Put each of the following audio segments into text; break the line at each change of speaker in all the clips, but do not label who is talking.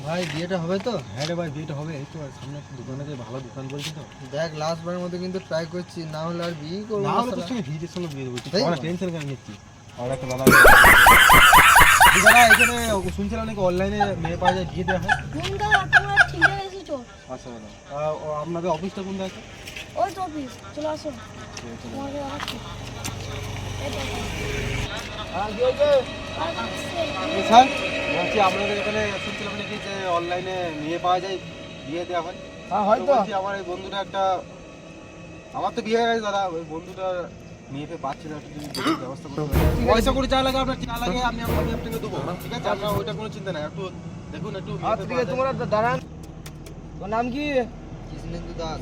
ভাই বিয়েটা হবে তো?
হ্যাঁ রে ভাই, বিয়েটা হবে। এই তো সামনে একটা দোকান আছে, ভালো দোকান করেছি তো।
দেখ লাস্ট বারের মতো কিন্তু ট্রাই করছি, না হলে আর বিয়ে করবো
না
না
হলে তোর
শালা।
সঙ্গে ভিড়ের সঙ্গে বিয়ে দেবো।
তাই?
আমার টেনশন কেন নিচ্ছি? আর একটা দাদা দাদা এখানে শুনছিলাম নাকি অনলাইনে মেয়ে পাওয়া যায়, বিয়ে দেওয়া হয়।
দাদা তোমরা ঠিক জায়গায় এসেছো।
আচ্ছা দাদা, আপনাদের অফিসটা কোন আছে?
ওই তো অফিস, চলে আসো। তোমাকে দেখাচ্ছি। এই দেখো। আর আসছে।
স্যার বলছি আপনাদের এখানে শুনছিলাম নাকি যে অনলাইনে মেয়ে পাওয়া যায়, বিয়ে দেওয়া হয়।
হ্যাঁ
তো বলছি আমার এই বন্ধুটা একটা, আমার তো বিয়ে হয়ে গেছে দাদা, ওই বন্ধুটা মেয়েকে পাচ্ছে না, একটু যদি দেখে ব্যবস্থা করতে পারেন। পয়সা করে যা লাগে আপনার, যা লাগে আমি আপনাকে দেবো, ঠিক আছে? আপনার ওইটা কোনো চিন্তা নাই, একটু দেখুন একটু মেয়ে
আচ্ছা ঠিক আছে, তোমরা দাঁড়ান। তোমার নাম কি? কৃষ্ণেন্দু দাস।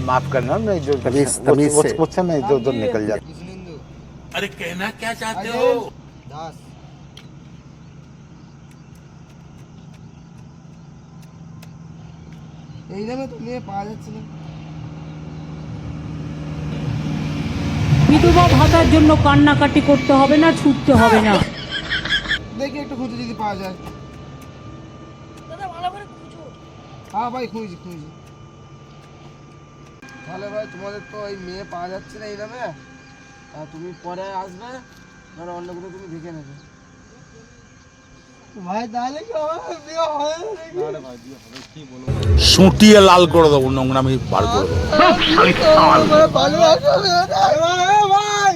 माफ करना नहीं जो तमीज से वो से मैं इधर उधर निकल जाता
কৃষ্ণেন্দু
अरे कहना क्या चाहते हो?
দাস। এই নামে তো মেয়ে পাওয়া যাচ্ছে না।
বিধবা ভাতার জন্য কান্নাকাটি করতে হবে না, ছুটতে হবে না।
দেখি একটু খুঁজে যদি পাওয়া যায়।
দাদা ভালো করে খুঁজো।
হ্যাঁ ভাই খুঁজছি। তাহলে ভাই তোমাদের তো এই মেয়ে পাওয়া যাচ্ছে না এই নামে, তুমি পরে আসবে, ধরো অন্য কোথাও তুমি দেখে নেবে। ভাই তাহলে কি আমার বিয়ে হয় না?
না রে ভাই, বিয়ে হবে, কি বলবো।
সুটিয়ে লাল করে দেবো, নোংরামি বার করে দেবো।
ভালো ভাই